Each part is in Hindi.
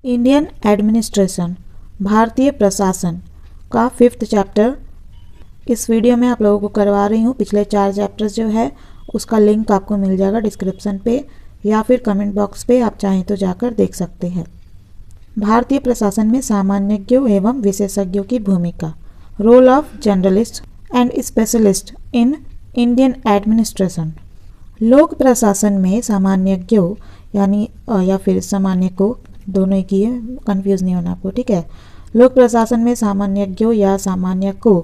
इंडियन एडमिनिस्ट्रेशन, भारतीय प्रशासन का 5th चैप्टर इस वीडियो में आप लोगों को करवा रही हूँ। पिछले 4 चैप्टर्स जो है उसका लिंक आपको मिल जाएगा डिस्क्रिप्शन पे या फिर कमेंट बॉक्स पे, आप चाहें तो जाकर देख सकते हैं। भारतीय प्रशासन में सामान्यज्ञों एवं विशेषज्ञों की भूमिका, role of generalist and specialist in Indian administration. लोक प्रशासन में सामान्यज्ञों यानी या फिर सामान्य को, दोनों की है, कंफ्यूज नहीं होना आपको, ठीक है। लोक प्रशासन में सामान्यज्ञों या सामान्य को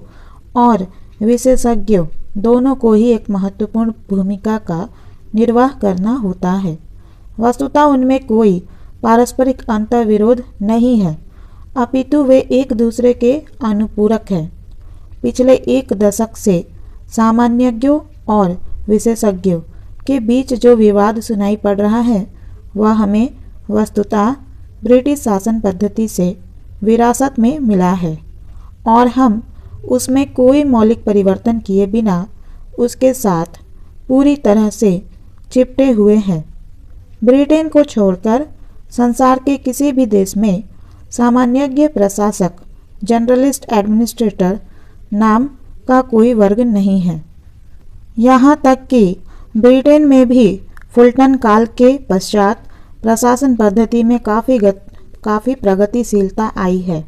और विशेषज्ञों दोनों को ही एक महत्वपूर्ण भूमिका का निर्वाह करना होता है। वस्तुतः उनमें कोई पारस्परिक अंतर्विरोध नहीं है, अपितु वे एक दूसरे के अनुपूरक हैं। पिछले 1 दशक से सामान्यज्ञों और विशेषज्ञों के बीच जो विवाद सुनाई पड़ रहा है वह हमें वस्तुतः ब्रिटिश शासन पद्धति से विरासत में मिला है और हम उसमें कोई मौलिक परिवर्तन किए बिना उसके साथ पूरी तरह से चिपटे हुए हैं। ब्रिटेन को छोड़कर संसार के किसी भी देश में सामान्यज्ञ प्रशासक, जनरलिस्ट एडमिनिस्ट्रेटर नाम का कोई वर्ग नहीं है। यहाँ तक कि ब्रिटेन में भी फुलटन काल के पश्चात प्रशासन पद्धति में काफ़ी प्रगतिशीलता आई है।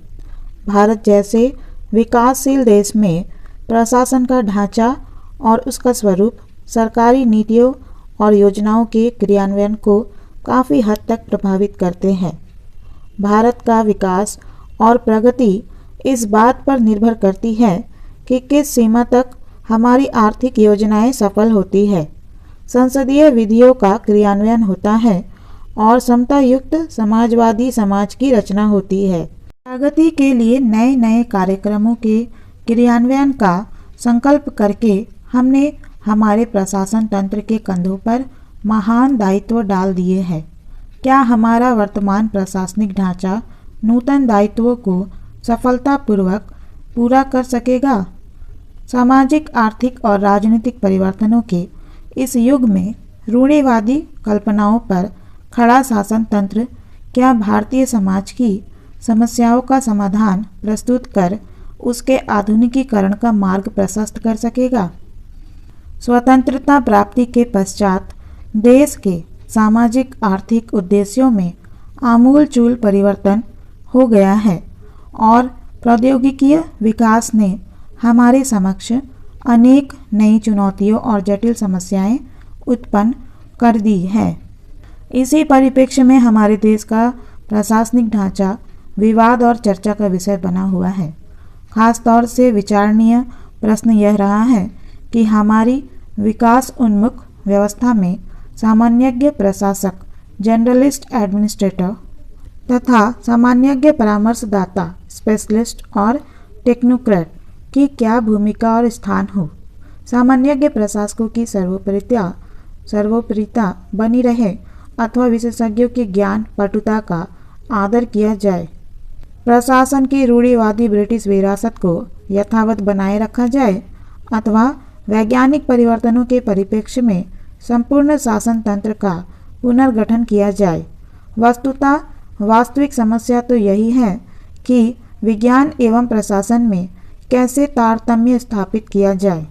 भारत जैसे विकासशील देश में प्रशासन का ढांचा और उसका स्वरूप सरकारी नीतियों और योजनाओं के क्रियान्वयन को काफ़ी हद तक प्रभावित करते हैं। भारत का विकास और प्रगति इस बात पर निर्भर करती है कि किस सीमा तक हमारी आर्थिक योजनाएं सफल होती है, संसदीय विधियों का क्रियान्वयन होता है और समता युक्त समाजवादी समाज की रचना होती है। प्रगति के लिए नए नए कार्यक्रमों के क्रियान्वयन का संकल्प करके हमने हमारे प्रशासन तंत्र के कंधों पर महान दायित्व डाल दिए हैं। क्या हमारा वर्तमान प्रशासनिक ढांचा नूतन दायित्वों को सफलतापूर्वक पूरा कर सकेगा? सामाजिक, आर्थिक और राजनीतिक परिवर्तनों के इस युग में रूढ़िवादी कल्पनाओं पर खड़ा शासन तंत्र क्या भारतीय समाज की समस्याओं का समाधान प्रस्तुत कर उसके आधुनिकीकरण का मार्ग प्रशस्त कर सकेगा? स्वतंत्रता प्राप्ति के पश्चात देश के सामाजिक आर्थिक उद्देश्यों में आमूलचूल परिवर्तन हो गया है और प्रौद्योगिकीय विकास ने हमारे समक्ष अनेक नई चुनौतियों और जटिल समस्याएं उत्पन्न कर दी है। इसी परिप्रेक्ष्य में हमारे देश का प्रशासनिक ढांचा विवाद और चर्चा का विषय बना हुआ है। खास तौर से विचारणीय प्रश्न यह रहा है कि हमारी विकास उन्मुख व्यवस्था में सामान्यज्ञ प्रशासक, जनरलिस्ट एडमिनिस्ट्रेटर तथा सामान्यज्ञ परामर्शदाता, स्पेशलिस्ट और टेक्नोक्रेट की क्या भूमिका और स्थान हो। सामान्यज्ञ प्रशासकों की सर्वोपरिता बनी रहे अथवा विशेषज्ञों के ज्ञान पटुता का आदर किया जाए। प्रशासन की रूढ़िवादी ब्रिटिश विरासत को यथावत बनाए रखा जाए अथवा वैज्ञानिक परिवर्तनों के परिप्रेक्ष्य में संपूर्ण शासन तंत्र का पुनर्गठन किया जाए। वस्तुतः वास्तविक समस्या तो यही है कि विज्ञान एवं प्रशासन में कैसे तारतम्य स्थापित किया जाए।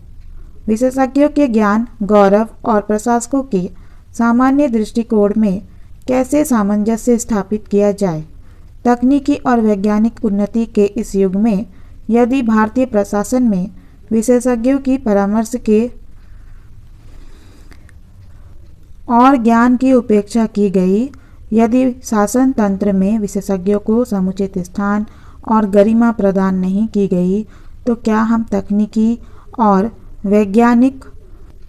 विशेषज्ञों के ज्ञान, गौरव और प्रशासकों के सामान्य दृष्टिकोण में कैसे सामंजस्य स्थापित किया जाए। तकनीकी और वैज्ञानिक उन्नति के इस युग में यदि भारतीय प्रशासन में विशेषज्ञों की परामर्श के और ज्ञान की उपेक्षा की गई, यदि शासन तंत्र में विशेषज्ञों को समुचित स्थान और गरिमा प्रदान नहीं की गई, तो क्या हम तकनीकी और वैज्ञानिक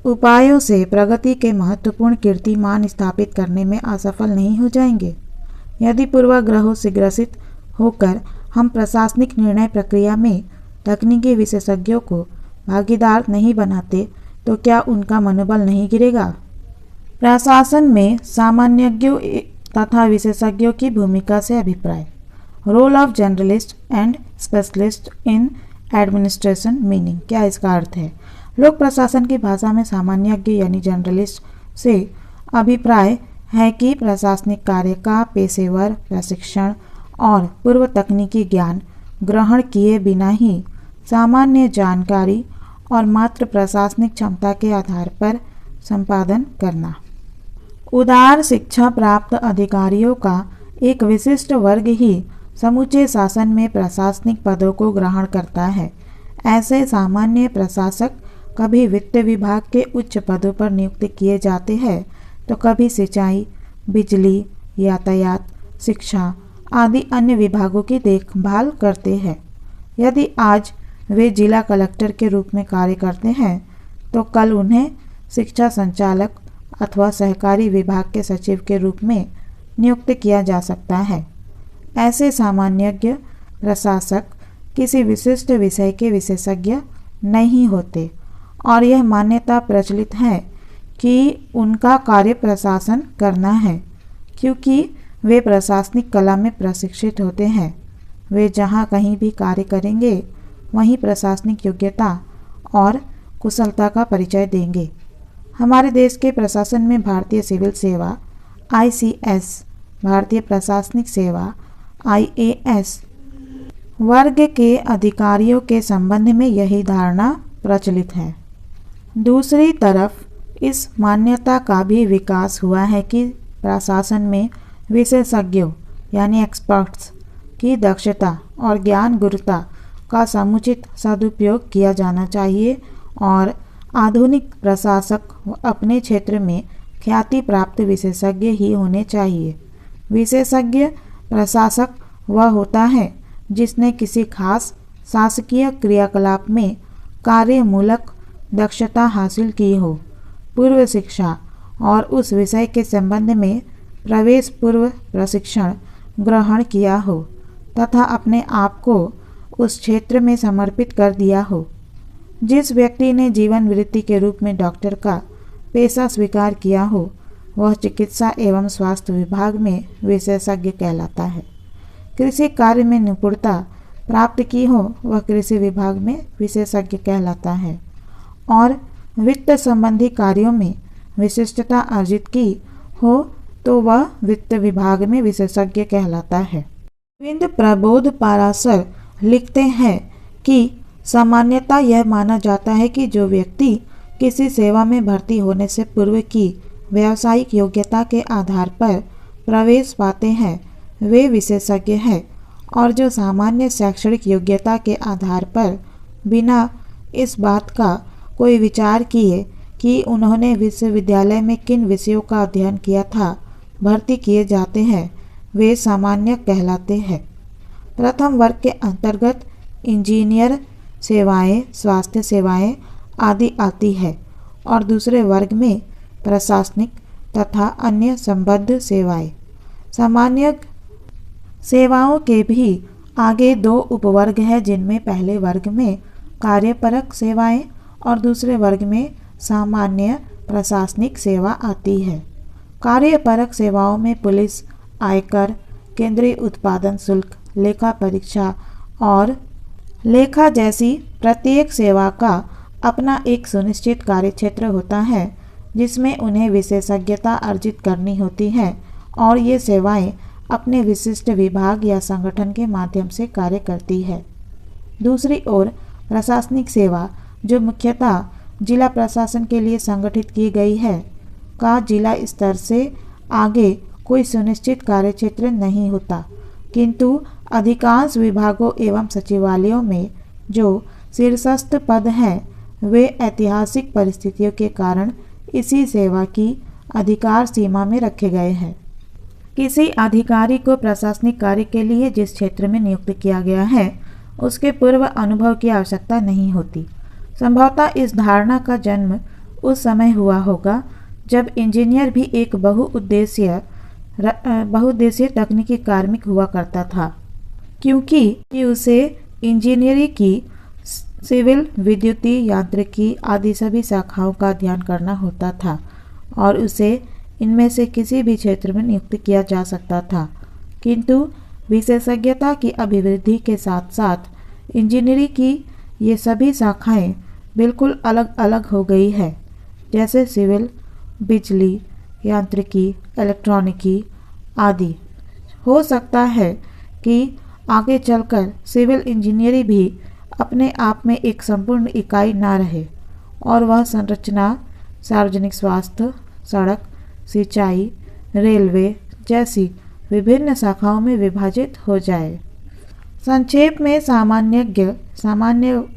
उपायों से प्रगति के महत्वपूर्ण कीर्तिमान स्थापित करने में असफल नहीं हो जाएंगे? यदि पूर्वाग्रहों से ग्रसित होकर हम प्रशासनिक निर्णय प्रक्रिया में तकनीकी विशेषज्ञों को भागीदार नहीं बनाते, तो क्या उनका मनोबल नहीं गिरेगा? प्रशासन में सामान्यज्ञों तथा विशेषज्ञों की भूमिका से अभिप्राय, role of journalist and specialist in administration meaning, क्या इसका अर्थ है? लोक प्रशासन की भाषा में सामान्यज्ञ यानी जर्नलिस्ट से अभिप्राय है कि प्रशासनिक कार्य का पेशेवर प्रशिक्षण और पूर्व तकनीकी ज्ञान ग्रहण किए बिना ही सामान्य जानकारी और मात्र प्रशासनिक क्षमता के आधार पर संपादन करना। उदार शिक्षा प्राप्त अधिकारियों का एक विशिष्ट वर्ग ही समूचे शासन में प्रशासनिक पदों को ग्रहण करता है। ऐसे सामान्य प्रशासक कभी वित्त विभाग के उच्च पदों पर नियुक्त किए जाते हैं तो कभी सिंचाई, बिजली, यातायात, शिक्षा आदि अन्य विभागों की देखभाल करते हैं। यदि आज वे जिला कलेक्टर के रूप में कार्य करते हैं तो कल उन्हें शिक्षा संचालक अथवा सहकारी विभाग के सचिव के रूप में नियुक्त किया जा सकता है। ऐसे सामान्यज्ञ प्रशासक किसी विशिष्ट विषय के विशेषज्ञ नहीं होते और यह मान्यता प्रचलित है कि उनका कार्य प्रशासन करना है, क्योंकि वे प्रशासनिक कला में प्रशिक्षित होते हैं। वे जहाँ कहीं भी कार्य करेंगे वहीं प्रशासनिक योग्यता और कुशलता का परिचय देंगे। हमारे देश के प्रशासन में भारतीय सिविल सेवा ICS, भारतीय प्रशासनिक सेवा IAS वर्ग के अधिकारियों के संबंध में यही धारणा प्रचलित है। दूसरी तरफ इस मान्यता का भी विकास हुआ है कि प्रशासन में विशेषज्ञों यानी एक्सपर्ट्स की दक्षता और ज्ञान गुरुता का समुचित सदुपयोग किया जाना चाहिए और आधुनिक प्रशासक अपने क्षेत्र में ख्याति प्राप्त विशेषज्ञ ही होने चाहिए। विशेषज्ञ प्रशासक वह होता है जिसने किसी खास शासकीय क्रियाकलाप में कार्यमूलक दक्षता हासिल की हो, पूर्व शिक्षा और उस विषय के संबंध में प्रवेश पूर्व प्रशिक्षण ग्रहण किया हो तथा अपने आप को उस क्षेत्र में समर्पित कर दिया हो। जिस व्यक्ति ने जीवन वृत्ति के रूप में डॉक्टर का पेशा स्वीकार किया हो वह चिकित्सा एवं स्वास्थ्य विभाग में विशेषज्ञ कहलाता है। कृषि कार्य में निपुणता प्राप्त की हो वह कृषि विभाग में विशेषज्ञ कहलाता है और वित्त संबंधी कार्यों में विशिष्टता अर्जित की हो तो वह वित्त विभाग में विशेषज्ञ कहलाता है। गोविंद प्रबोध पाराशर लिखते हैं कि सामान्यतः यह माना जाता है कि जो व्यक्ति किसी सेवा में भर्ती होने से पूर्व की व्यावसायिक योग्यता के आधार पर प्रवेश पाते हैं वे विशेषज्ञ हैं और जो सामान्य शैक्षणिक योग्यता के आधार पर बिना इस बात का कोई विचार किए कि उन्होंने विश्वविद्यालय में किन विषयों का अध्ययन किया था भर्ती किए जाते हैं वे सामान्य कहलाते हैं। प्रथम वर्ग के अंतर्गत इंजीनियर सेवाएं, स्वास्थ्य सेवाएं आदि आती है और दूसरे वर्ग में प्रशासनिक तथा अन्य संबद्ध सेवाएं। सामान्य सेवाओं के भी आगे दो उपवर्ग हैं जिनमें पहले वर्ग में कार्यपरक सेवाएं और दूसरे वर्ग में सामान्य प्रशासनिक सेवा आती है। कार्यपरक सेवाओं में पुलिस, आयकर, केंद्रीय उत्पादन शुल्क, लेखा परीक्षा और लेखा जैसी प्रत्येक सेवा का अपना एक सुनिश्चित कार्यक्षेत्र होता है जिसमें उन्हें विशेषज्ञता अर्जित करनी होती है और ये सेवाएं अपने विशिष्ट विभाग या संगठन के माध्यम से कार्य करती है। दूसरी ओर प्रशासनिक सेवा जो मुख्यतः जिला प्रशासन के लिए संगठित की गई है का जिला स्तर से आगे कोई सुनिश्चित कार्यक्षेत्र नहीं होता, किंतु अधिकांश विभागों एवं सचिवालयों में जो शीर्षस्थ पद हैं वे ऐतिहासिक परिस्थितियों के कारण इसी सेवा की अधिकार सीमा में रखे गए हैं। किसी अधिकारी को प्रशासनिक कार्य के लिए जिस क्षेत्र में नियुक्त किया गया है उसके पूर्व अनुभव की आवश्यकता नहीं होती। संभवतः इस धारणा का जन्म उस समय हुआ होगा जब इंजीनियर भी एक बहुउद्देशीय तकनीकी कार्मिक हुआ करता था, क्योंकि उसे इंजीनियरिंग की, सिविल, विद्युतीय, यांत्रिकी आदि सभी शाखाओं का अध्ययन करना होता था और उसे इनमें से किसी भी क्षेत्र में नियुक्त किया जा सकता था। किंतु विशेषज्ञता की अभिवृद्धि के साथ साथ इंजीनियरिंग की ये सभी शाखाएं बिल्कुल अलग अलग हो गई है, जैसे सिविल, बिजली, यांत्रिकी, इलेक्ट्रॉनिकी आदि। हो सकता है कि आगे चलकर सिविल इंजीनियरिंग भी अपने आप में एक संपूर्ण इकाई ना रहे और वह संरचना सार्वजनिक स्वास्थ्य, सड़क, सिंचाई, रेलवे जैसी विभिन्न शाखाओं में विभाजित हो जाए। संक्षेप में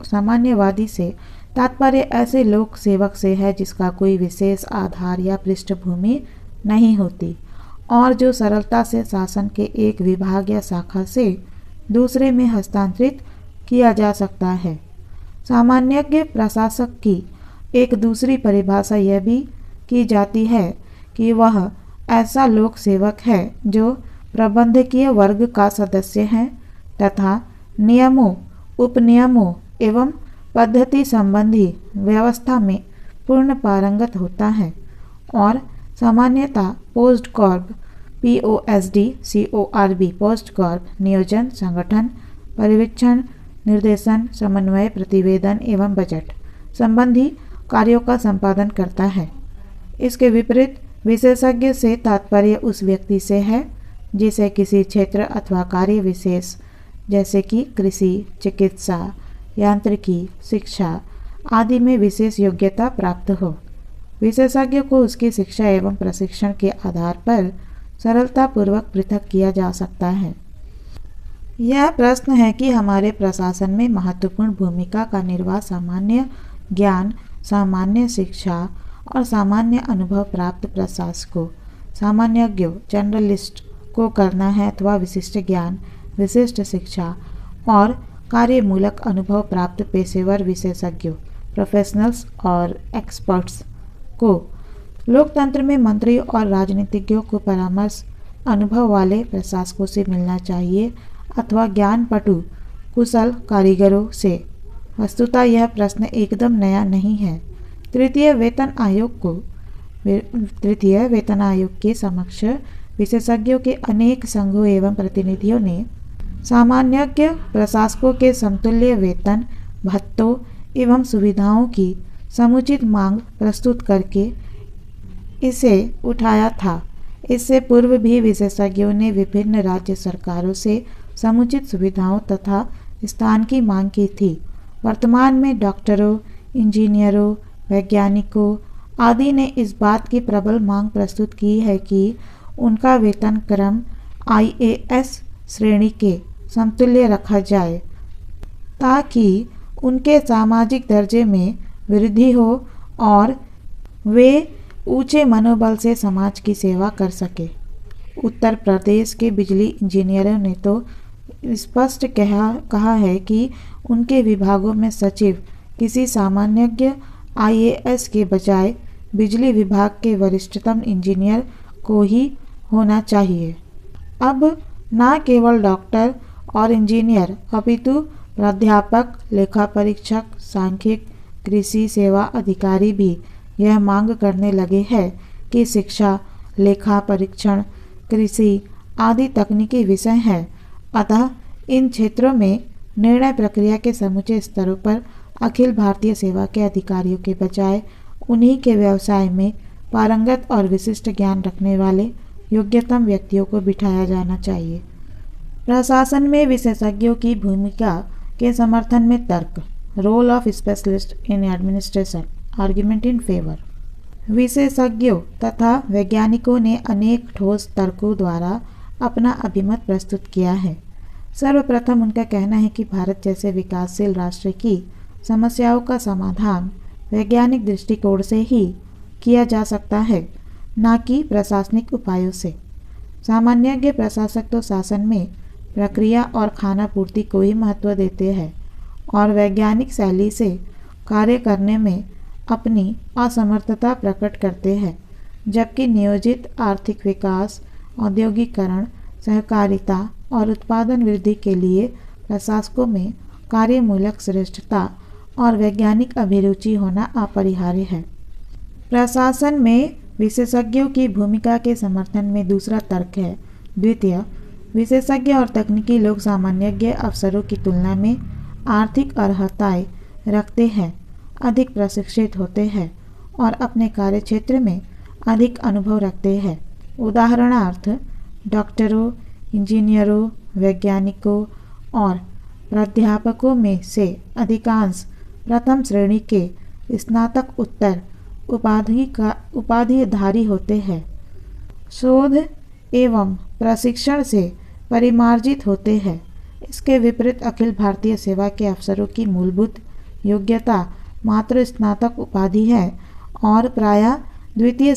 सामान्यवादी से तात्पर्य ऐसे लोक सेवक से है जिसका कोई विशेष आधार या पृष्ठभूमि नहीं होती और जो सरलता से शासन के एक विभाग या शाखा से दूसरे में हस्तांतरित किया जा सकता है। सामान्यज्ञ प्रशासक की एक दूसरी परिभाषा यह भी की जाती है कि वह ऐसा लोक सेवक है जो प्रबंधकीय वर्ग का सदस्य है तथा नियमों, उपनियमों एवं पद्धति संबंधी व्यवस्था में पूर्ण पारंगत होता है और सामान्यतः post Corp POSD CORB post Corp नियोजन, संगठन, परिवीक्षण, निर्देशन, समन्वय, प्रतिवेदन एवं बजट संबंधी कार्यों का संपादन करता है। इसके विपरीत विशेषज्ञ से तात्पर्य उस व्यक्ति से है जिसे किसी क्षेत्र अथवा कार्य विशेष जैसे कि कृषि, चिकित्सा, यांत्रिकी, शिक्षा आदि में विशेष योग्यता प्राप्त हो। विशेषज्ञ को उसकी शिक्षा एवं प्रशिक्षण के आधार पर सरलतापूर्वक पृथक किया जा सकता है। यह प्रश्न है कि हमारे प्रशासन में महत्वपूर्ण भूमिका का निर्वाह सामान्य ज्ञान, सामान्य शिक्षा और सामान्य अनुभव प्राप्त प्रशासकों, सामान्यज्ञों, जर्नलिस्ट को करना है अथवा विशिष्ट ज्ञान, विशिष्ट शिक्षा और कार्यमूलक अनुभव प्राप्त पेशेवर विशेषज्ञों, प्रोफेशनल्स और एक्सपर्ट्स को। लोकतंत्र में मंत्री और राजनीतिज्ञों को परामर्श अनुभव वाले प्रशासकों से मिलना चाहिए अथवा ज्ञानपटु कुशल कारीगरों से। वस्तुतः यह प्रश्न एकदम नया नहीं है। तृतीय वेतन आयोग के समक्ष विशेषज्ञों के अनेक संघों एवं प्रतिनिधियों ने सामान्यज्ञ प्रशासकों के समतुल्य वेतन, भत्तों एवं सुविधाओं की समुचित मांग प्रस्तुत करके इसे उठाया था। इससे पूर्व भी विशेषज्ञों ने विभिन्न राज्य सरकारों से समुचित सुविधाओं तथा स्थान की मांग की थी। वर्तमान में डॉक्टरों, इंजीनियरों, वैज्ञानिकों आदि ने इस बात की प्रबल मांग प्रस्तुत की है कि उनका वेतन क्रम IAS श्रेणी के समतुल्य रखा जाए ताकि उनके सामाजिक दर्जे में वृद्धि हो और वे ऊंचे मनोबल से समाज की सेवा कर सके। उत्तर प्रदेश के बिजली इंजीनियरों ने तो स्पष्ट कहा है कि उनके विभागों में सचिव किसी सामान्यज्ञ IAS के बजाय बिजली विभाग के वरिष्ठतम इंजीनियर को ही होना चाहिए। अब न केवल डॉक्टर और इंजीनियर अपितु प्राध्यापक, लेखा परीक्षक, सांख्यिक, कृषि सेवा अधिकारी भी यह मांग करने लगे हैं कि शिक्षा, लेखा परीक्षण, कृषि आदि तकनीकी विषय हैं। अतः इन क्षेत्रों में निर्णय प्रक्रिया के समूचे स्तरों पर अखिल भारतीय सेवा के अधिकारियों के बजाय उन्हीं के व्यवसाय में पारंगत और विशिष्ट ज्ञान रखने वाले योग्यतम व्यक्तियों को बिठाया जाना चाहिए। प्रशासन में विशेषज्ञों की भूमिका के समर्थन में तर्क, role of specialist in administration, argument in favour. विशेषज्ञों तथा वैज्ञानिकों ने अनेक ठोस तर्कों द्वारा अपना अभिमत प्रस्तुत किया है। सर्वप्रथम उनका कहना है कि भारत जैसे विकासशील राष्ट्र की समस्याओं का समाधान वैज्ञानिक दृष्टिकोण से ही किया जा सकता है, न कि प्रशासनिक उपायों से। सामान्यज्ञ प्रशासक तो शासन में प्रक्रिया और खाना पूर्ति को ही महत्व देते हैं और वैज्ञानिक शैली से कार्य करने में अपनी असमर्थता प्रकट करते हैं, जबकि नियोजित आर्थिक विकास, औद्योगिकरण, सहकारिता और उत्पादन वृद्धि के लिए प्रशासकों में कार्यमूलक श्रेष्ठता और वैज्ञानिक अभिरुचि होना अपरिहार्य है। प्रशासन में विशेषज्ञों की भूमिका के समर्थन में दूसरा तर्क है। द्वितीय, विशेषज्ञ और तकनीकी लोग सामान्यज्ञ अफसरों की तुलना में आर्थिक अर्हताएं रखते हैं, अधिक प्रशिक्षित होते हैं और अपने कार्यक्षेत्र में अधिक अनुभव रखते हैं। उदाहरणार्थ डॉक्टरों, इंजीनियरों, वैज्ञानिकों और प्राध्यापकों में से अधिकांश प्रथम श्रेणी के स्नातक उत्तर उपाधिधारी होते हैं। शोध एवं प्रशिक्षण से परिमार्जित होते हैं। इसके विपरीत अखिल भारतीय सेवा के अफसरों की मूलभूत योग्यता मात्र स्नातक उपाधि है और प्रायः द्वितीय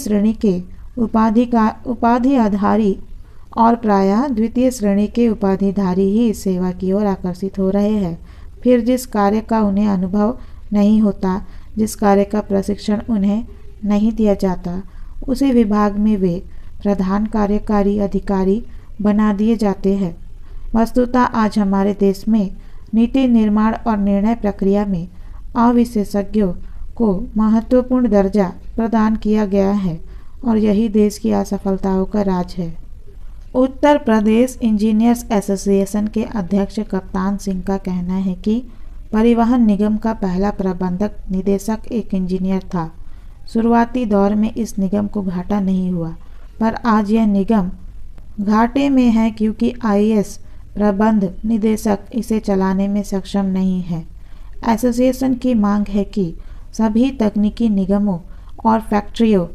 श्रेणी के उपाधिधारी ही इस सेवा की ओर आकर्षित हो रहे हैं। फिर जिस कार्य का उन्हें अनुभव नहीं होता, जिस कार्य का प्रशिक्षण उन्हें नहीं दिया जाता, उसी विभाग में वे प्रधान कार्यकारी अधिकारी बना दिए जाते हैं। वस्तुतः आज हमारे देश में नीति निर्माण और निर्णय प्रक्रिया में अविशेषज्ञों को महत्वपूर्ण दर्जा प्रदान किया गया है और यही देश की असफलताओं का राज है। उत्तर प्रदेश इंजीनियर्स एसोसिएशन के अध्यक्ष कप्तान सिंह का कहना है कि परिवहन निगम का पहला प्रबंधक निदेशक एक इंजीनियर था। शुरुआती दौर में इस निगम को घाटा नहीं हुआ, पर आज यह निगम घाटे में है क्योंकि आईएएस प्रबंध निदेशक इसे चलाने में सक्षम नहीं है। एसोसिएशन की मांग है कि सभी तकनीकी निगमों और फैक्ट्रियों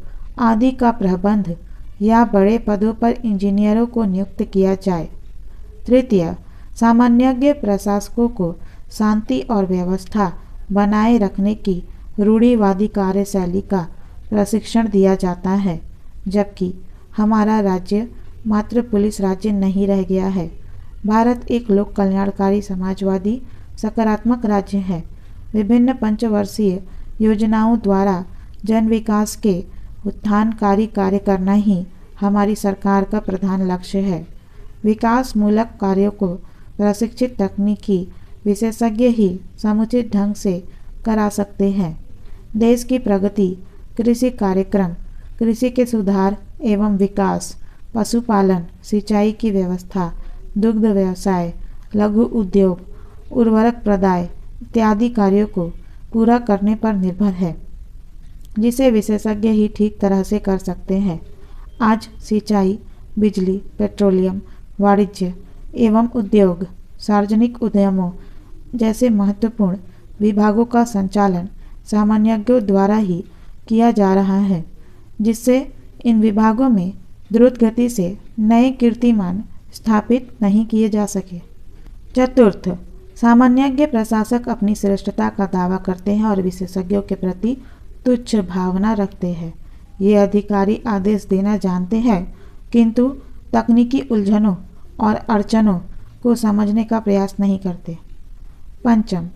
आदि का प्रबंध या बड़े पदों पर इंजीनियरों को नियुक्त किया जाए। तृतीय, सामान्यज्ञ प्रशासकों को शांति और व्यवस्था बनाए रखने की रूढ़िवादी कार्यशैली का प्रशिक्षण दिया जाता है, जबकि हमारा राज्य मात्र पुलिस राज्य नहीं रह गया है। भारत एक लोक कल्याणकारी समाजवादी सकारात्मक राज्य है। विभिन्न पंचवर्षीय योजनाओं द्वारा जन विकास के उत्थानकारी कार्य करना ही हमारी सरकार का प्रधान लक्ष्य है। विकासमूलक कार्यों को प्रशिक्षित तकनीकी विशेषज्ञ ही समुचित ढंग से करा सकते हैं। देश की प्रगति, कृषि कार्यक्रम, कृषि के सुधार एवं विकास, पशुपालन, सिंचाई की व्यवस्था, दुग्ध व्यवसाय, लघु उद्योग, उर्वरक प्रदाय इत्यादि कार्यों को पूरा करने पर निर्भर है, जिसे विशेषज्ञ ही ठीक तरह से कर सकते हैं। आज सिंचाई, बिजली, पेट्रोलियम, वाणिज्य एवं उद्योग, सार्वजनिक उद्यमों जैसे महत्वपूर्ण विभागों का संचालन सामान्यज्ञों द्वारा ही किया जा रहा है, जिससे इन विभागों में द्रुत गति से नए कीर्तिमान स्थापित नहीं किए जा सके। चतुर्थ, सामान्यज्ञ प्रशासक अपनी श्रेष्ठता का दावा करते हैं और विशेषज्ञों के प्रति तुच्छ भावना रखते हैं। ये अधिकारी आदेश देना जानते हैं, किंतु तकनीकी उलझनों और अड़चनों को समझने का प्रयास नहीं करते। पंचम,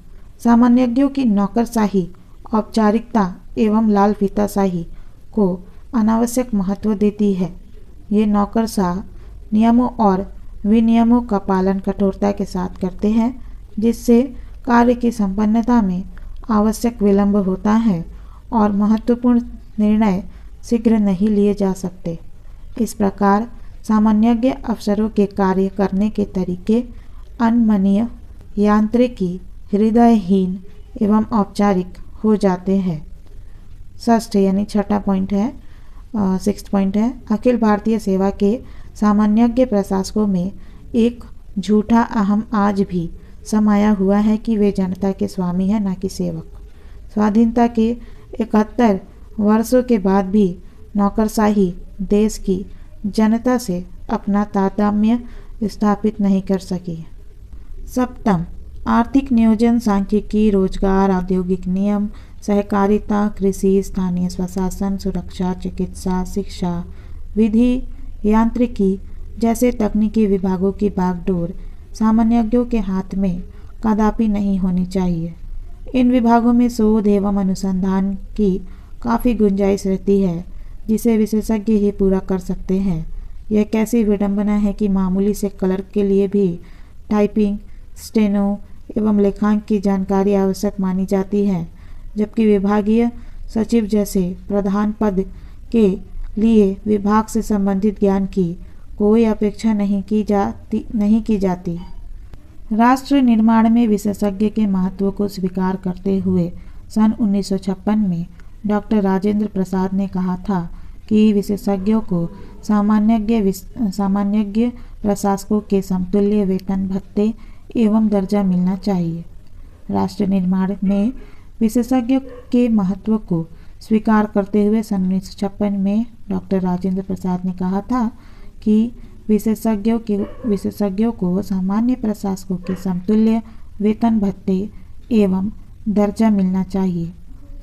सामान्यज्ञों की नौकरशाही, औपचारिकता एवं लाल फीताशाही को अनावश्यक महत्व देती है। ये नौकरशाह नियमों और विनियमों का पालन कठोरता के साथ करते हैं, जिससे कार्य की संपन्नता में आवश्यक विलंब होता है और महत्वपूर्ण निर्णय शीघ्र नहीं लिए जा सकते। इस प्रकार सामान्यज्ञ अफसरों के कार्य करने के तरीके अनमनीय, यांत्रिकी, हृदयहीन एवं औपचारिक हो जाते हैं। षष्ठ यानी छठा पॉइंट है, सिक्स्थ पॉइंट है, अखिल भारतीय सेवा के सामान्यज्ञ प्रशासकों में एक झूठा अहम आज भी समाया हुआ है कि वे जनता के स्वामी हैं, न कि सेवक। स्वाधीनता के 71 वर्षों के बाद भी नौकरशाही देश की जनता से अपना तारतम्य स्थापित नहीं कर सकी। सप्तम, आर्थिक नियोजन, सांख्यिकी, रोजगार, औद्योगिक नियम, सहकारिता, कृषि, स्थानीय स्वशासन, सुरक्षा, चिकित्सा, शिक्षा, विधि, यांत्रिकी जैसे तकनीकी विभागों की बागडोर सामान्यज्ञों के हाथ में कदापि नहीं होनी चाहिए। इन विभागों में शोध एवं अनुसंधान की काफ़ी गुंजाइश रहती है, जिसे विशेषज्ञ ही पूरा कर सकते हैं। यह कैसी विडंबना है कि मामूली से क्लर्क के लिए भी टाइपिंग, स्टेनो एवं लेखांक की जानकारी आवश्यक मानी जाती है, जबकि विभागीय सचिव जैसे प्रधान पद के लिए विभाग से संबंधित ज्ञान की कोई अपेक्षा नहीं की जाती। राष्ट्र निर्माण में विशेषज्ञ के महत्व को स्वीकार करते हुए सन 1956 में डॉक्टर राजेंद्र प्रसाद ने कहा था कि विशेषज्ञों को सामान्यज्ञ प्रशासकों के समतुल्य वेतन भत्ते एवं दर्जा मिलना चाहिए। राष्ट्र निर्माण में विशेषज्ञ के महत्व को स्वीकार करते हुए सन 1956 में डॉक्टर राजेंद्र प्रसाद ने कहा था कि विशेषज्ञों को सामान्य प्रशासकों के समतुल्य वेतन भत्ते एवं दर्जा मिलना चाहिए।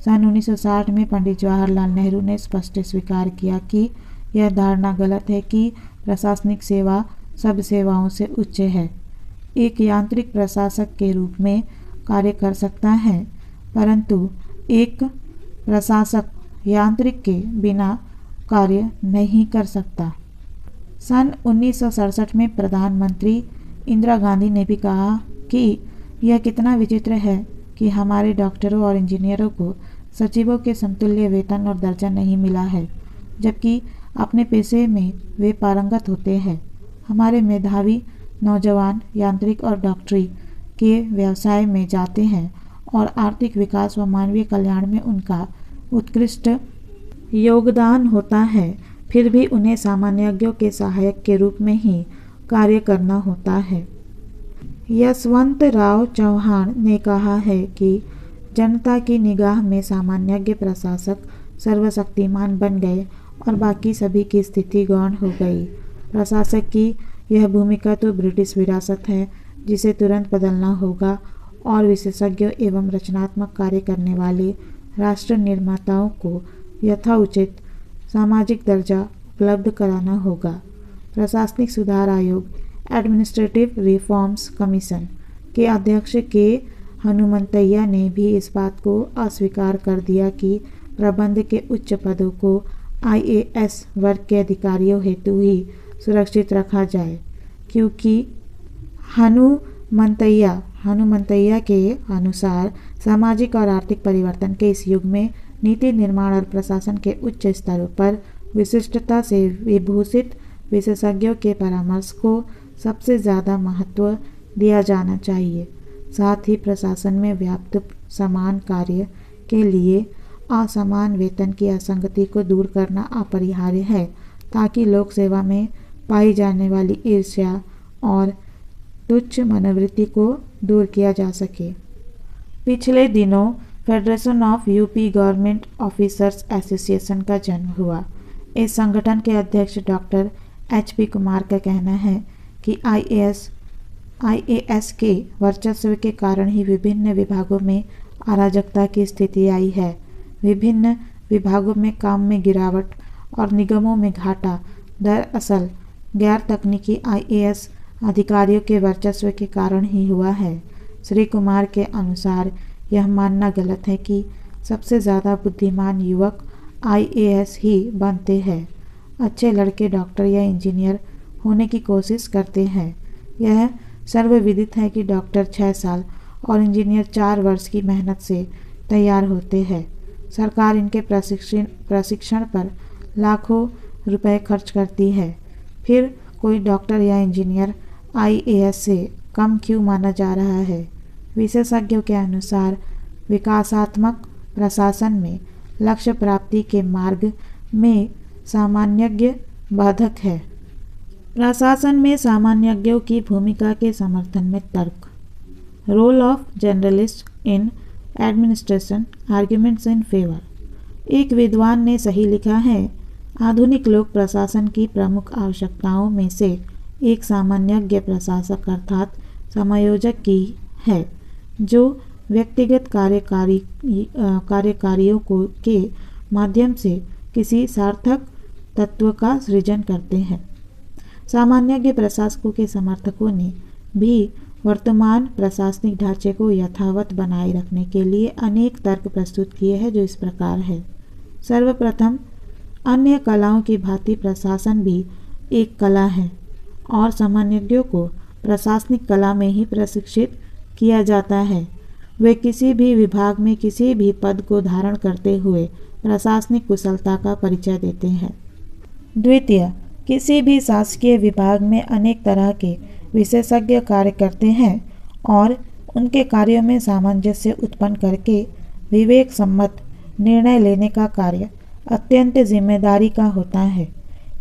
सन 1960 में पंडित जवाहरलाल नेहरू ने स्पष्ट स्वीकार किया कि यह धारणा गलत है कि प्रशासनिक सेवा सब सेवाओं से उच्च है। एक यांत्रिक प्रशासक के रूप में कार्य कर सकता है, परंतु एक प्रशासक यांत्रिक के बिना कार्य नहीं कर सकता। सन 1967 में प्रधानमंत्री इंदिरा गांधी ने भी कहा कि यह कितना विचित्र है कि हमारे डॉक्टरों और इंजीनियरों को सचिवों के समतुल्य वेतन और दर्जा नहीं मिला है, जबकि अपने पेशे में वे पारंगत होते हैं। हमारे मेधावी नौजवान यांत्रिक और डॉक्टरी के व्यवसाय में जाते हैं और आर्थिक विकास व मानवीय कल्याण में उनका उत्कृष्ट योगदान होता है, फिर भी उन्हें सामान्यज्ञों के सहायक के रूप में ही कार्य करना होता है। यशवंतराव चौहान ने कहा है कि जनता की निगाह में सामान्यज्ञ प्रशासक सर्वशक्तिमान बन गए और बाकी सभी की स्थिति गौण हो गई। प्रशासक की यह भूमिका तो ब्रिटिश विरासत है जिसे तुरंत बदलना होगा और विशेषज्ञों एवं रचनात्मक कार्य करने वाले राष्ट्र निर्माताओं को यथोचित सामाजिक दर्जा उपलब्ध कराना होगा। प्रशासनिक सुधार आयोग एडमिनिस्ट्रेटिव रिफॉर्म्स कमीशन के अध्यक्ष के हनुमंतैया ने भी इस बात को अस्वीकार कर दिया कि प्रबंध के उच्च पदों को IAS वर्ग के अधिकारियों हेतु ही सुरक्षित रखा जाए, क्योंकि हनुमंतैया के अनुसार सामाजिक और आर्थिक परिवर्तन के इस युग में नीति निर्माण और प्रशासन के उच्च स्तरों पर विशिष्टता से विभूषित विशेषज्ञों के परामर्श को सबसे ज़्यादा महत्व दिया जाना चाहिए। साथ ही प्रशासन में व्याप्त समान कार्य के लिए असमान वेतन की असंगति को दूर करना अपरिहार्य है, ताकि लोक सेवा में पाई जाने वाली ईर्ष्या और तुच्छ मनोवृत्ति को दूर किया जा सके। पिछले दिनों federation of UP government officers association का जन्म हुआ। इस संगठन के अध्यक्ष डॉक्टर HP कुमार का कहना है कि IAS के वर्चस्व के कारण ही विभिन्न विभागों में अराजकता की स्थिति आई है। विभिन्न विभागों में काम में गिरावट और निगमों में घाटा दरअसल गैर तकनीकी IAS अधिकारियों के वर्चस्व के कारण ही हुआ है। श्री कुमार के अनुसार यह मानना गलत है कि सबसे ज़्यादा बुद्धिमान युवक IAS ही बनते हैं। अच्छे लड़के डॉक्टर या इंजीनियर होने की कोशिश करते हैं। यह सर्वविदित है कि डॉक्टर 6 साल और इंजीनियर 4 वर्ष की मेहनत से तैयार होते हैं। सरकार इनके प्रशिक्षण पर लाखों रुपए खर्च करती है, फिर कोई डॉक्टर या इंजीनियर IAS से कम क्यों माना जा रहा है। विशेषज्ञों के अनुसार विकासात्मक प्रशासन में लक्ष्य प्राप्ति के मार्ग में सामान्यज्ञ बाधक है। प्रशासन में सामान्यज्ञों की भूमिका के समर्थन में तर्क। Role of journalist in administration arguments in favour. एक विद्वान ने सही लिखा है, आधुनिक लोक प्रशासन की प्रमुख आवश्यकताओं में से एक सामान्यज्ञ प्रशासक अर्थात समायोजक की है, जो व्यक्तिगत कार्यकारियों के माध्यम से किसी सार्थक तत्व का सृजन करते हैं। सामान्यज्ञ प्रशासकों के समर्थकों ने भी वर्तमान प्रशासनिक ढांचे को यथावत बनाए रखने के लिए अनेक तर्क प्रस्तुत किए हैं, जो इस प्रकार है। सर्वप्रथम, अन्य कलाओं की भांति प्रशासन भी एक कला है और सामान्यज्ञों को प्रशासनिक कला में ही प्रशिक्षित किया जाता है। वे किसी भी विभाग में किसी भी पद को धारण करते हुए प्रशासनिक कुशलता का परिचय देते हैं। द्वितीय, किसी भी शासकीय विभाग में अनेक तरह के विशेषज्ञ कार्य करते हैं और उनके कार्यों में सामंजस्य उत्पन्न करके विवेक सम्मत निर्णय लेने का कार्य अत्यंत जिम्मेदारी का होता है।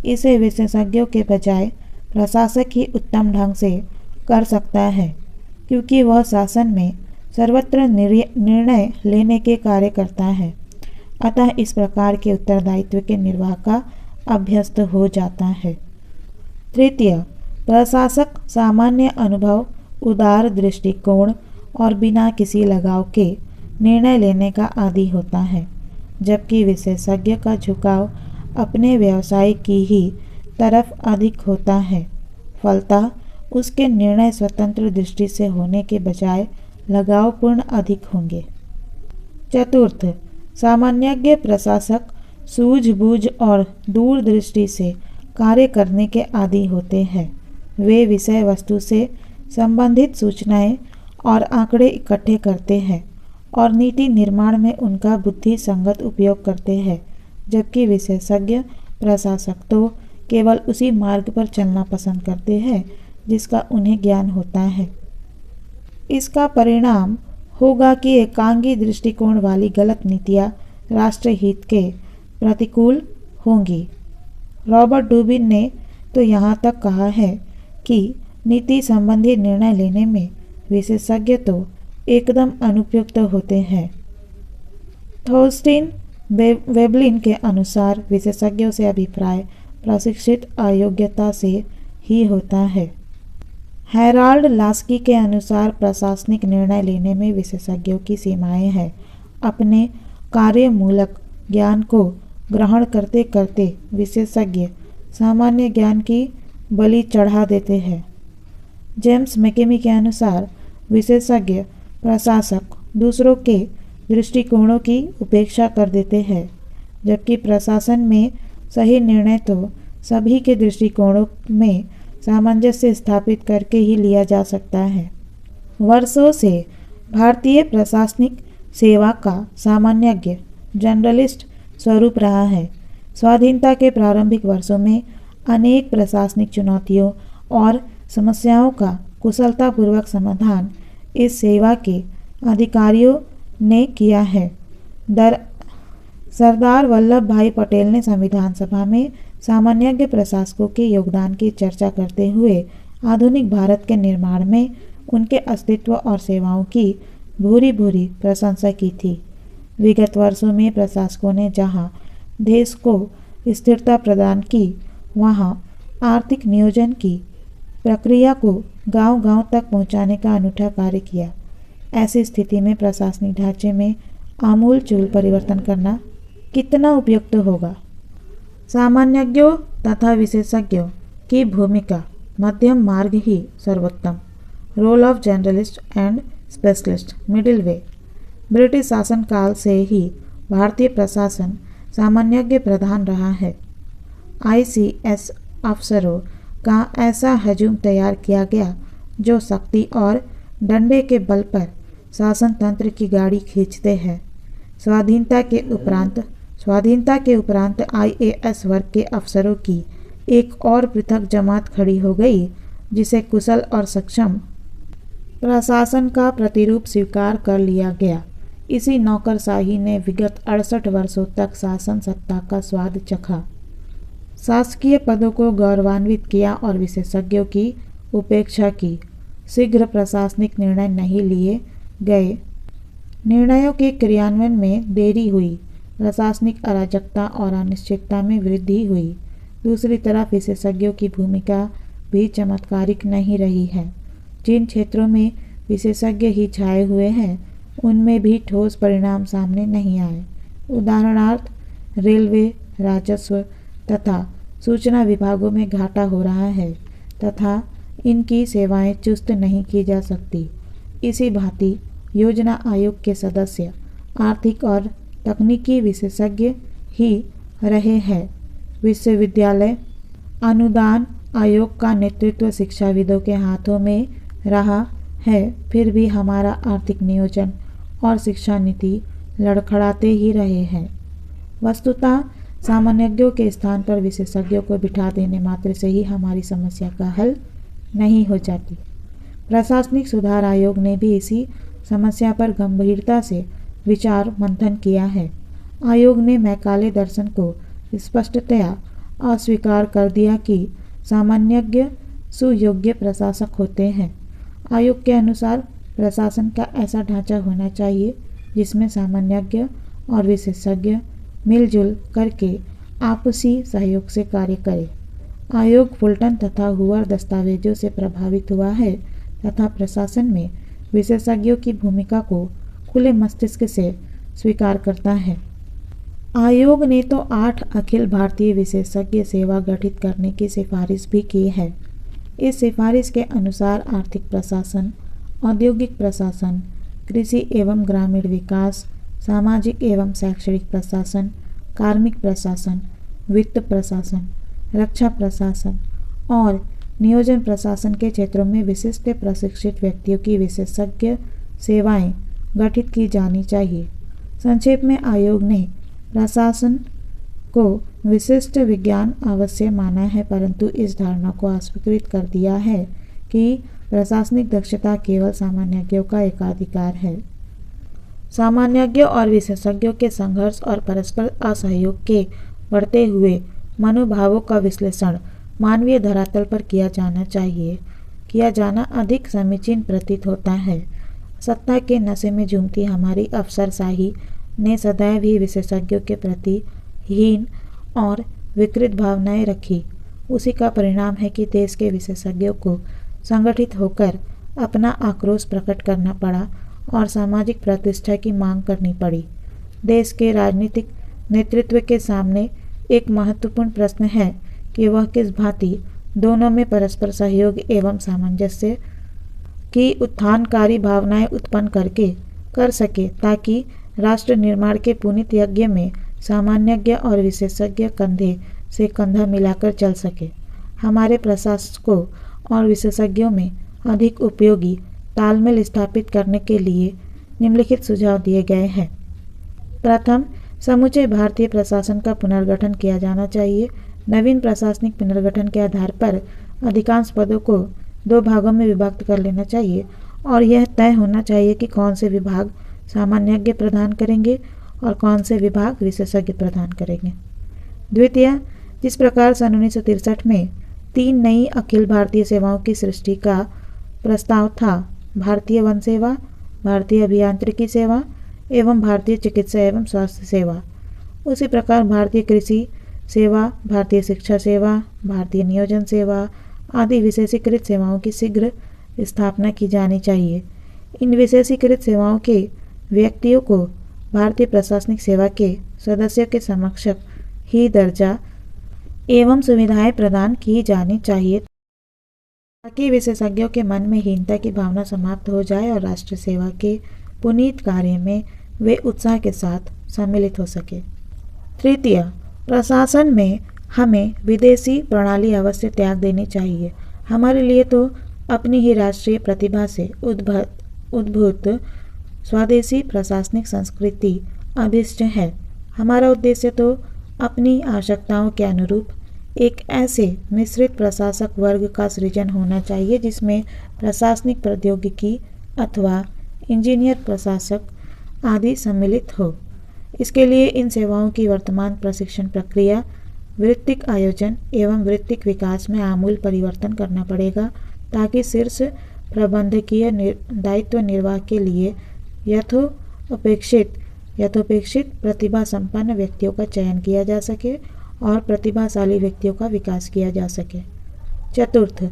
इसे विशेषज्ञों के बजाय प्रशासक ही उत्तम ढंग से कर सकता है, क्योंकि वह शासन में सर्वत्र निर्णय लेने के कार्य करता है। अतः इस प्रकार के उत्तरदायित्व के निर्वाह का अभ्यस्त हो जाता है। तृतीय, प्रशासक सामान्य अनुभव, उदार दृष्टिकोण और बिना किसी लगाव के निर्णय लेने का आदी होता है, जबकि विशेषज्ञ का झुकाव अपने व्यवसाय की ही तरफ अधिक होता है। फलतः उसके निर्णय स्वतंत्र दृष्टि से होने के बजाय लगावपूर्ण अधिक होंगे। चतुर्थ, सामान्यज्ञ प्रशासक सूझबूझ और दूरदृष्टि से कार्य करने के आदी होते हैं। वे विषय वस्तु से संबंधित सूचनाएं और आंकड़े इकट्ठे करते हैं और नीति निर्माण में उनका बुद्धि संगत उपयोग करते हैं, जबकि विशेषज्ञ प्रशासक तो केवल उसी मार्ग पर चलना पसंद करते हैं जिसका उन्हें ज्ञान होता है। इसका परिणाम होगा कि एकांगी दृष्टिकोण वाली गलत नीतियां राष्ट्रहित के प्रतिकूल होंगी। रॉबर्ट डुबिन ने तो यहाँ तक कहा है कि नीति संबंधी निर्णय लेने में विशेषज्ञ तो एकदम अनुपयुक्त होते हैं। थॉर्स्टीन वेबलिन के अनुसार विशेषज्ञों से अभिप्राय प्रशिक्षित अयोग्यता से ही होता है। हैराल्ड लास्की के अनुसार प्रशासनिक निर्णय लेने में विशेषज्ञों की सीमाएं हैं। अपने कार्यमूलक ज्ञान को ग्रहण करते करते विशेषज्ञ सामान्य ज्ञान की बलि चढ़ा देते हैं। जेम्स मैकेमी के अनुसार विशेषज्ञ प्रशासक दूसरों के दृष्टिकोणों की उपेक्षा कर देते हैं, जबकि प्रशासन में सही निर्णय तो सभी के दृष्टिकोणों में सामंजस्य स्थापित करके ही लिया जा सकता है। वर्षों से भारतीय प्रशासनिक सेवा का सामान्यज्ञ जनरलिस्ट स्वरूप रहा है। स्वाधीनता के प्रारंभिक वर्षों में अनेक प्रशासनिक चुनौतियों और समस्याओं का कुशलतापूर्वक समाधान इस सेवा के अधिकारियों ने किया है। सरदार वल्लभ भाई पटेल ने संविधान सभा में सामान्यज्ञ प्रशासकों के योगदान की चर्चा करते हुए आधुनिक भारत के निर्माण में उनके अस्तित्व और सेवाओं की भूरी भूरी प्रशंसा की थी। विगत वर्षों में प्रशासकों ने जहां देश को स्थिरता प्रदान की, वहां आर्थिक नियोजन की प्रक्रिया को गांव-गांव तक पहुंचाने का अनूठा कार्य किया। ऐसी स्थिति में प्रशासनिक ढांचे में आमूलचूल परिवर्तन करना कितना उपयुक्त होगा। सामान्यज्ञों तथा विशेषज्ञों की भूमिका मध्यम मार्ग ही सर्वोत्तम। Role of generalist and specialist, middle way. British शासन काल से ही भारतीय प्रशासन सामान्यज्ञ प्रधान रहा है। ICS अफसरों का ऐसा हजूम तैयार किया गया जो शक्ति और डंडे के बल पर शासन तंत्र की गाड़ी खींचते हैं। स्वाधीनता के उपरांत IAS वर्ग के अफसरों की एक और पृथक जमात खड़ी हो गई, जिसे कुशल और सक्षम प्रशासन का प्रतिरूप स्वीकार कर लिया गया। इसी नौकरशाही ने विगत 68 वर्षों तक शासन सत्ता का स्वाद चखा, शासकीय पदों को गौरवान्वित किया और विशेषज्ञों की उपेक्षा की। शीघ्र प्रशासनिक निर्णय नहीं लिए गए, निर्णयों के क्रियान्वयन में देरी हुई, प्रशासनिक अराजकता और अनिश्चितता में वृद्धि हुई। दूसरी तरफ विशेषज्ञों की भूमिका भी चमत्कारिक नहीं रही है। जिन क्षेत्रों में विशेषज्ञ ही छाए हुए हैं, उनमें भी ठोस परिणाम सामने नहीं आए। उदाहरणार्थ, रेलवे, राजस्व तथा सूचना विभागों में घाटा हो रहा है तथा इनकी सेवाएं चुस्त नहीं की जा सकती। इसी भांति योजना आयोग के सदस्य आर्थिक और तकनीकी विशेषज्ञ ही रहे हैं। विश्वविद्यालय अनुदान आयोग का नेतृत्व शिक्षाविदों के हाथों में रहा है, फिर भी हमारा आर्थिक नियोजन और शिक्षा नीति लड़खड़ाते ही रहे हैं। वस्तुतः सामान्यज्ञों के स्थान पर विशेषज्ञों को बिठा देने मात्र से ही हमारी समस्या का हल नहीं हो जाती। प्रशासनिक सुधार आयोग ने भी इसी समस्या पर गंभीरता से विचार मंथन किया है। आयोग ने मैकाले दर्शन को स्पष्टतया अस्वीकार कर दिया कि सामान्यज्ञ सुयोग्य प्रशासक होते हैं। आयोग के अनुसार प्रशासन का ऐसा ढांचा होना चाहिए जिसमें सामान्यज्ञ और विशेषज्ञ मिलजुल करके आपसी सहयोग से कार्य करे। आयोग फुलटन तथा हुवर दस्तावेजों से प्रभावित हुआ है तथा प्रशासन में विशेषज्ञों की भूमिका को खुले मस्तिष्क से स्वीकार करता है। आयोग ने तो 8 अखिल भारतीय विशेषज्ञ सेवा गठित करने की सिफारिश भी की है। इस सिफारिश के अनुसार आर्थिक प्रशासन, औद्योगिक प्रशासन, कृषि एवं ग्रामीण विकास, सामाजिक एवं शैक्षणिक प्रशासन, कार्मिक प्रशासन, वित्त प्रशासन, रक्षा प्रशासन और नियोजन प्रशासन के क्षेत्रों में विशिष्ट प्रशिक्षित व्यक्तियों की विशेषज्ञ सेवाएं गठित की जानी चाहिए। संक्षेप में आयोग ने प्रशासन को विशिष्ट विज्ञान अवश्य माना है, परंतु इस धारणा को अस्वीकृत कर दिया है कि प्रशासनिक दक्षता केवल सामान्यज्ञों का एकाधिकार है। सामान्यज्ञों और विशेषज्ञों के संघर्ष और परस्पर असहयोग के बढ़ते हुए मनोभावों का विश्लेषण मानवीय धरातल पर किया जाना अधिक समीचीन प्रतीत होता है। सत्ता के नशे में झूमती हमारी अफसरशाही ने सदैव ही विशेषज्ञों के प्रति हीन और विकृत भावनाएं रखी। उसी का परिणाम है कि देश के विशेषज्ञों को संगठित होकर अपना आक्रोश प्रकट करना पड़ा और सामाजिक प्रतिष्ठा की मांग करनी पड़ी। देश के राजनीतिक नेतृत्व के सामने एक महत्वपूर्ण प्रश्न है कि वह किस भांति दोनों में परस्पर सहयोग एवं सामंजस्य की उत्थानकारी भावनाएं उत्पन्न कर सके ताकि राष्ट्र निर्माण के पुनीत यज्ञ में सामान्यज्ञ और विशेषज्ञ कंधे से कंधा मिलाकर चल सके। हमारे प्रशासकों और विशेषज्ञों में अधिक उपयोगी तालमेल स्थापित करने के लिए निम्नलिखित सुझाव दिए गए हैं। प्रथम, समूचे भारतीय प्रशासन का पुनर्गठन किया जाना चाहिए। नवीन प्रशासनिक पुनर्गठन के आधार पर अधिकांश पदों को 2 भागों में विभक्त कर लेना चाहिए और यह तय होना चाहिए कि कौन से विभाग सामान्यज्ञ प्रदान करेंगे और कौन से विभाग विशेषज्ञ प्रदान करेंगे। द्वितीय, जिस प्रकार सन 1963 में 3 नई अखिल भारतीय सेवाओं की सृष्टि का प्रस्ताव था, भारतीय वन सेवा, भारतीय अभियांत्रिकी सेवा एवं भारतीय चिकित्सा एवं स्वास्थ्य सेवा, उसी प्रकार भारतीय कृषि सेवा, भारतीय शिक्षा सेवा, भारतीय नियोजन सेवा आदि विशेषीकृत सेवाओं की शीघ्र स्थापना की जानी चाहिए। इन विशेषीकृत सेवाओं के व्यक्तियों को भारतीय प्रशासनिक सेवा के सदस्यों के समक्ष ही दर्जा एवं सुविधाएं प्रदान की जानी चाहिए ताकि विशेषज्ञों के मन में हीनता की भावना समाप्त हो जाए और राष्ट्र सेवा के पुनीत कार्य में वे उत्साह के साथ सम्मिलित हो सके। तृतीय, प्रशासन में हमें विदेशी प्रणाली अवश्य त्याग देनी चाहिए। हमारे लिए तो अपनी ही राष्ट्रीय प्रतिभा से उद्भूत स्वदेशी प्रशासनिक संस्कृति अभिष्ट है। हमारा उद्देश्य तो अपनी आवश्यकताओं के अनुरूप एक ऐसे मिश्रित प्रशासक वर्ग का सृजन होना चाहिए जिसमें प्रशासनिक प्रौद्योगिकी अथवा इंजीनियर प्रशासक आदि सम्मिलित हो। इसके लिए इन सेवाओं की वर्तमान प्रशिक्षण प्रक्रिया, वृत्तिक आयोजन एवं वृत्तिक विकास में आमूल परिवर्तन करना पड़ेगा ताकि शीर्ष प्रबंधकीय दायित्व निर्वाह के लिए यथोपेक्षित प्रतिभा संपन्न व्यक्तियों का चयन किया जा सके और प्रतिभाशाली व्यक्तियों का विकास किया जा सके। चतुर्थ,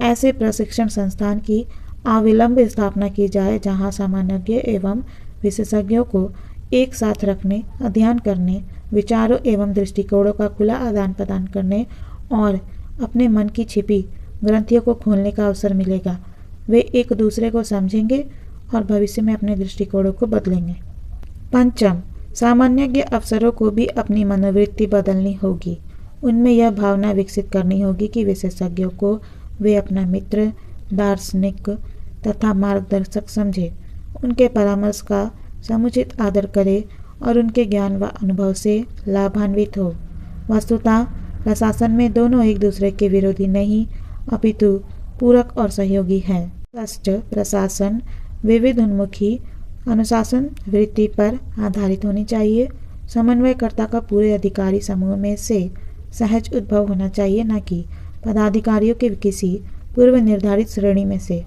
ऐसे प्रशिक्षण संस्थान की अविलंब स्थापना की जाए जहां सामान्यज्ञ एवं विशेषज्ञों को एक साथ रखने, अध्ययन करने, विचारों एवं दृष्टिकोणों का खुला आदान प्रदान करने और अपने मन की छिपी ग्रंथियों को खोलने का अवसर मिलेगा। वे एक दूसरे को समझेंगे और भविष्य में अपने दृष्टिकोणों को बदलेंगे। पंचम, सामान्यज्ञ अफसरों को भी अपनी मनोवृत्ति बदलनी होगी। उनमें यह भावना विकसित करनी होगी कि विशेषज्ञों को वे अपना मित्र, दार्शनिक तथा मार्गदर्शक समझे, उनके परामर्श का समुचित आदर करे और उनके ज्ञान व अनुभव से लाभान्वित हो। वस्तुतः प्रशासन में दोनों एक दूसरे के विरोधी नहीं अपितु पूरक और सहयोगी हैं। षष्ठ, प्रशासन विविध उन्मुखी अनुशासन वृत्ति पर आधारित होनी चाहिए। समन्वयकर्ता का पूरे अधिकारी समूह में से सहज उद्भव होना चाहिए, न कि पदाधिकारियों के किसी पूर्व निर्धारित श्रेणी में से।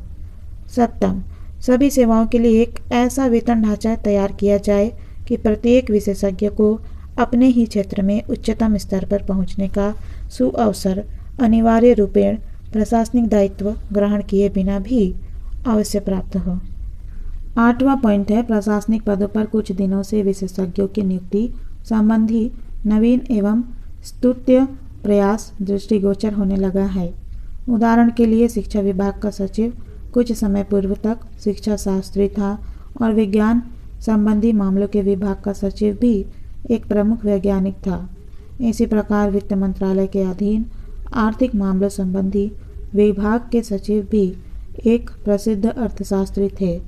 7, सभी सेवाओं के लिए एक ऐसा वेतन ढांचा तैयार किया जाए कि प्रत्येक विशेषज्ञ को अपने ही क्षेत्र में उच्चतम स्तर पर पहुंचने का सुअवसर अनिवार्य रूपेण प्रशासनिक दायित्व ग्रहण किए बिना भी अवश्य प्राप्त हो। 8वां पॉइंट है, प्रशासनिक पदों पर कुछ दिनों से विशेषज्ञों की नियुक्ति संबंधी नवीन एवं स्तुत्य प्रयास दृष्टिगोचर होने लगा है। उदाहरण के लिए शिक्षा विभाग का सचिव कुछ समय पूर्व तक शिक्षा शास्त्री था और विज्ञान संबंधी मामलों के विभाग का सचिव भी एक प्रमुख वैज्ञानिक था। इसी प्रकार वित्त मंत्रालय के अधीन आर्थिक मामलों संबंधी विभाग के सचिव भी एक प्रसिद्ध अर्थशास्त्री थे।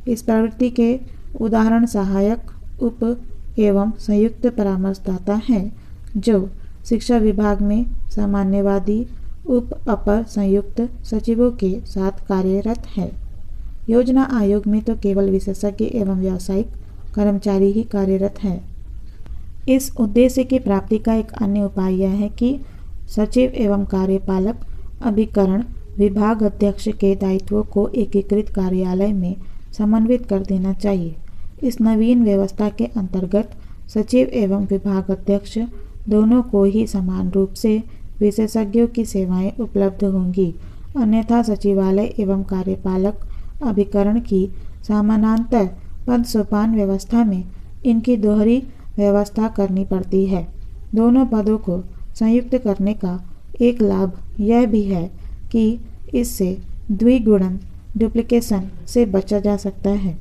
इस प्रवृत्ति के उदाहरण सहायक, उप एवं संयुक्त परामर्शदाता हैं, जो शिक्षा विभाग में सामान्यवादी उप अपर संयुक्त सचिवों के साथ कार्यरत है। योजना आयोग में तो केवल विशेषज्ञ एवं व्यावसायिक कर्मचारी ही कार्यरत हैं। इस उद्देश्य की प्राप्ति का एक अन्य उपाय यह है कि सचिव एवं कार्यपालक अभिकरण विभाग अध्यक्ष के दायित्वों को एकीकृत कार्यालय में समन्वित कर देना चाहिए। इस नवीन व्यवस्था के अंतर्गत सचिव एवं विभाग अध्यक्ष दोनों को ही समान रूप से विशेषज्ञों की सेवाएं उपलब्ध होंगी, अन्यथा सचिवालय एवं कार्यपालक अभिकरण की समानांतर पद सोपान व्यवस्था में इनकी दोहरी व्यवस्था करनी पड़ती है। दोनों पदों को संयुक्त करने का एक लाभ यह भी है कि इससे द्विगुणन डुप्लीकेशन से बचा जा सकता है।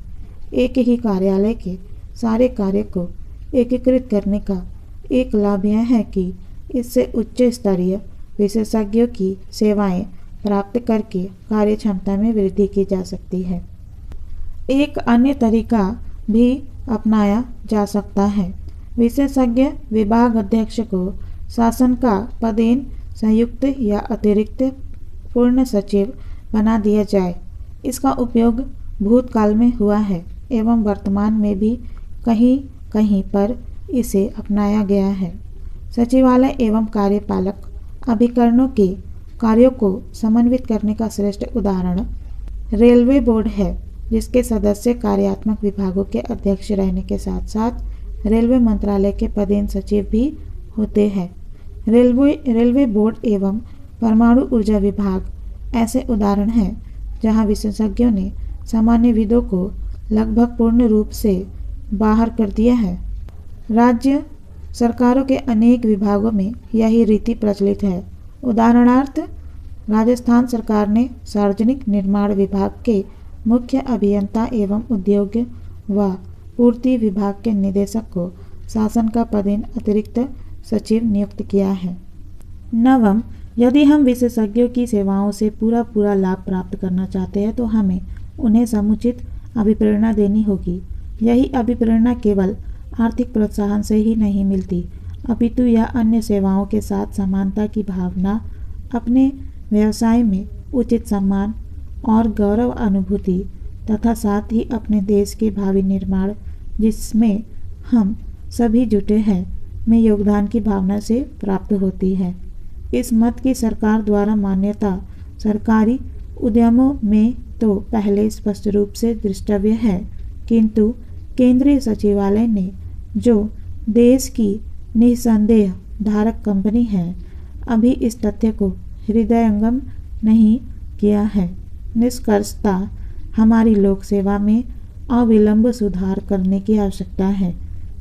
एक ही कार्यालय के सारे कार्य को एकीकृत करने का एक लाभ यह है कि इससे उच्च स्तरीय विशेषज्ञों की सेवाएं प्राप्त करके कार्य क्षमता में वृद्धि की जा सकती है। एक अन्य तरीका भी अपनाया जा सकता है। विशेषज्ञ विभाग अध्यक्ष को शासन का पदेन संयुक्त या अतिरिक्त पूर्ण सचिव बना दिया जाए। इसका उपयोग भूतकाल में हुआ है एवं वर्तमान में भी कहीं कहीं पर इसे अपनाया गया है। सचिवालय एवं कार्यपालक अभिकरणों के कार्यों को समन्वित करने का श्रेष्ठ उदाहरण रेलवे बोर्ड है, जिसके सदस्य कार्यात्मक विभागों के अध्यक्ष रहने के साथ साथ रेलवे मंत्रालय के पदेन सचिव भी होते हैं। रेलवे बोर्ड एवं परमाणु ऊर्जा विभाग ऐसे उदाहरण हैं जहां विशेषज्ञों ने सामान्य विदों को लगभग पूर्ण रूप से बाहर कर दिया है। राज्य सरकारों के अनेक विभागों में यही रीति प्रचलित है। उदाहरणार्थ, राजस्थान सरकार ने सार्वजनिक निर्माण विभाग के मुख्य अभियंता एवं उद्योग व पूर्ति विभाग के निदेशक को शासन का पदेन अतिरिक्त सचिव नियुक्त किया है। 9, यदि हम विशेषज्ञों की सेवाओं से पूरा लाभ प्राप्त करना चाहते हैं तो हमें उन्हें समुचित अभिप्रेरणा देनी होगी। यही अभिप्रेरणा केवल आर्थिक प्रोत्साहन से ही नहीं मिलती, अपितु यह अन्य सेवाओं के साथ समानता की भावना, अपने व्यवसाय में उचित सम्मान और गौरव अनुभूति तथा साथ ही अपने देश के भावी निर्माण जिसमें हम सभी जुटे हैं में योगदान की भावना से प्राप्त होती है। इस मत की सरकार द्वारा मान्यता सरकारी उद्यमों में तो पहले स्पष्ट रूप से दृष्टव्य है, किंतु केंद्रीय सचिवालय ने जो देश की निसंदेह धारक कंपनी है, अभी इस तथ्य को हृदयंगम नहीं किया है। निष्कर्षतः हमारी लोक सेवा में अविलंब सुधार करने की आवश्यकता है।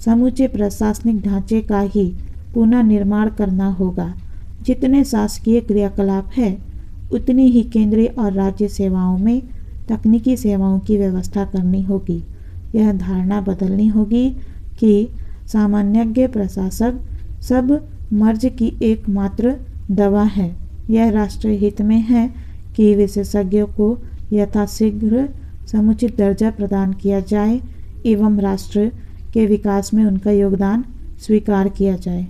समूचे प्रशासनिक ढांचे का ही पुनः निर्माण करना होगा। जितने शासकीय क्रियाकलाप है उतनी ही केंद्रीय और राज्य सेवाओं में तकनीकी सेवाओं की व्यवस्था करनी होगी। यह धारणा बदलनी होगी कि सामान्यज्ञ प्रशासक सब मर्ज की एकमात्र दवा है। यह राष्ट्र हित में है कि विशेषज्ञों को यथाशीघ्र समुचित दर्जा प्रदान किया जाए एवं राष्ट्र के विकास में उनका योगदान स्वीकार किया जाए।